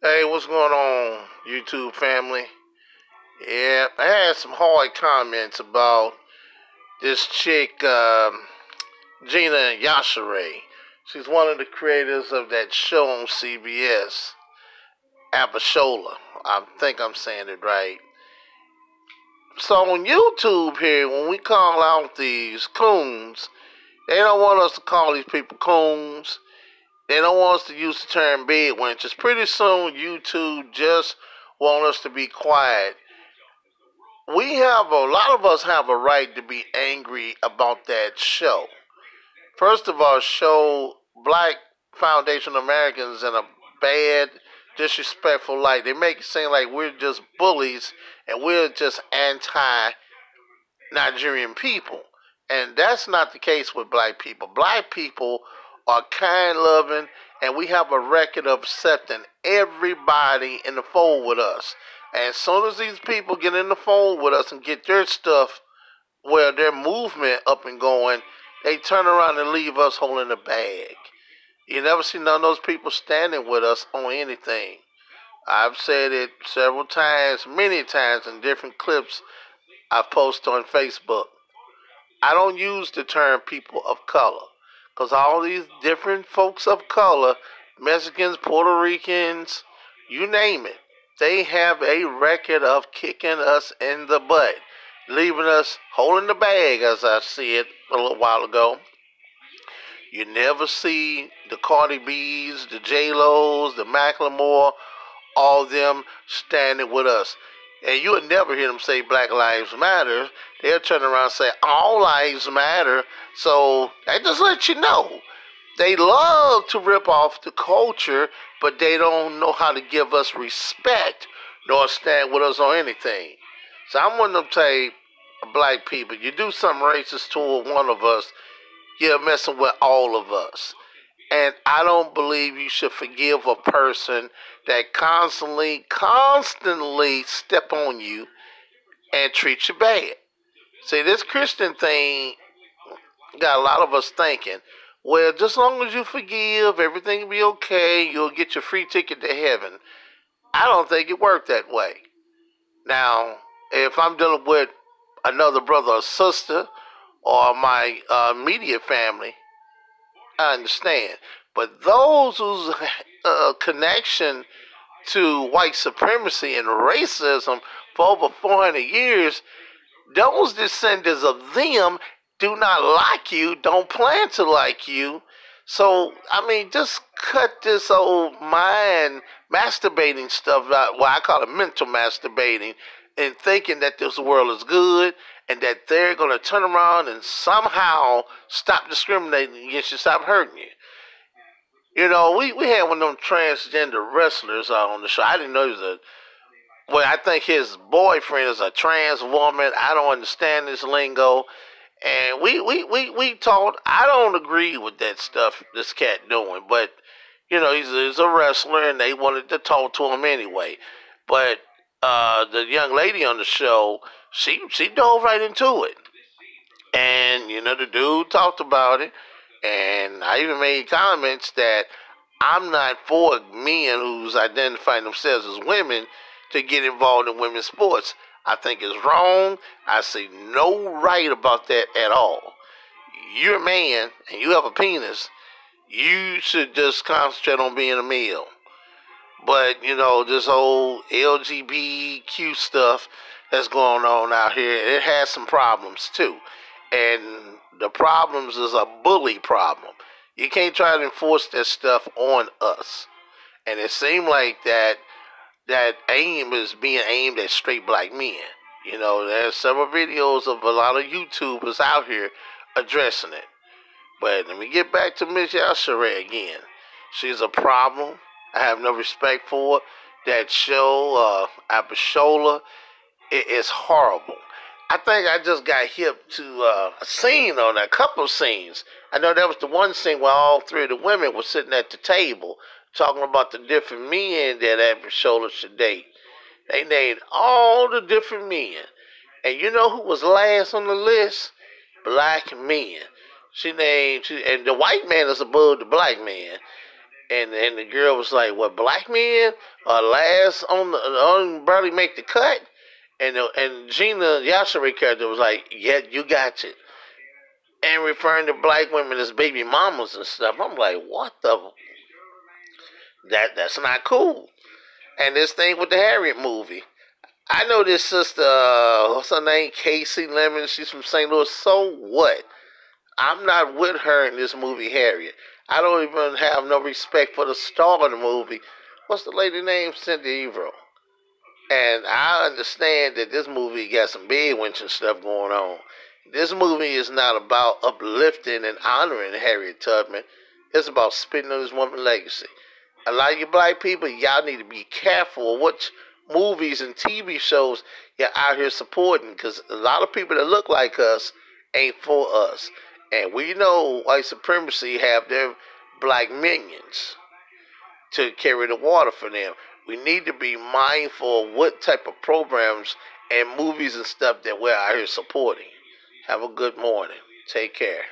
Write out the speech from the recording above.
Hey, what's going on, YouTube family? Yeah, I had some hard comments about this chick, Gina Yashere. She's one of the creators of that show on CBS, Abishola. I think I'm saying it right. So on YouTube here, when we call out these coons, they don't want us to call these people coons. They don't want us to use the term bed wenches. Pretty soon, YouTube just want us to be quiet. A lot of us have a right to be angry about that show. First of all, show black foundation Americans in a bad, disrespectful light. They make it seem like we're just bullies and we're just anti-Nigerian people. And that's not the case with black people. Black people are kind, loving, and we have a record of accepting everybody in the fold with us. And as soon as these people get in the fold with us and get their stuff, where their movement up and going, they turn around and leave us holding the bag. You never see none of those people standing with us on anything. I've said it several times, many times in different clips I've posted on Facebook. I don't use the term people of color because all these different folks of color, Mexicans, Puerto Ricans, you name it, they have a record of kicking us in the butt, leaving us holding the bag, as I said a little while ago. You never see the Cardi B's, the J-Lo's, the Macklemore, all of them standing with us. And you would never hear them say Black Lives Matter. They'll turn around and say all lives matter. So that just lets you know. They love to rip off the culture, but they don't know how to give us respect nor stand with us on anything. So I'm one of them type of black people. You do something racist toward one of us, you're messing with all of us. And I don't believe you should forgive a person that constantly step on you and treat you bad. See, this Christian thing got a lot of us thinking, well, just as long as you forgive, everything will be okay, you'll get your free ticket to heaven. I don't think it worked that way. Now, if I'm dealing with another brother or sister or my immediate family, I understand. But those whose connection to white supremacy and racism for over 400 years, those descendants of them do not like you, don't plan to like you. So, I mean, just cut this old mind masturbating stuff out. Well, I call it mental masturbating, and thinking that this world is good and that they're going to turn around and somehow stop discriminating against you, stop hurting you. You know, we had one of them transgender wrestlers on the show. I didn't know he was well, I think his boyfriend is a trans woman. I don't understand this lingo. And we talked. I don't agree with that stuff this cat doing. But, you know, he's a wrestler and they wanted to talk to him anyway. But the young lady on the show, she dove right into it. And, you know, the dude talked about it. And I even made comments that I'm not for men who's identifying themselves as women to get involved in women's sports. I think it's wrong. I see no right about that at all. You're a man and you have a penis. You should just concentrate on being a male. But, you know, this whole LGBTQ stuff that's going on out here, it has some problems too. And the problems is a bully problem. You can't try to enforce that stuff on us. And it seemed like that aim is being aimed at straight black men. You know, there's several videos of a lot of YouTubers out here addressing it. But let me get back to Miss Yashere again. She's a problem. I have no respect for her. That show, Abishola, it is horrible. I think I just got hip to a scene on that, a couple of scenes. I know that was the one scene where all three of the women were sitting at the table talking about the different men that Abishola should date. They named all the different men. And you know who was last on the list? Black men. And the white man is above the black man. And the girl was like, "What, black men are last on barely make the cut?" And Gina Yashere character was like, "Yeah, you got it," and referring to black women as baby mamas and stuff. I'm like, what the? That's not cool. And this thing with the Harriet movie. I know this sister, what's her name? Casey Lemon. She's from St. Louis. So what? I'm not with her in this movie, Harriet. I don't even have no respect for the star of the movie. What's the lady name? Cynthia Erivo. And I understand that this movie got some big winch and stuff going on. This movie is not about uplifting and honoring Harriet Tubman. It's about spitting on this woman's legacy. A lot of you black people, y'all need to be careful of what movies and TV shows you're out here supporting, because a lot of people that look like us ain't for us. And we know white supremacy have their black minions to carry the water for them. We need to be mindful of what type of programs and movies and stuff that we're out here supporting. Have a good morning. Take care.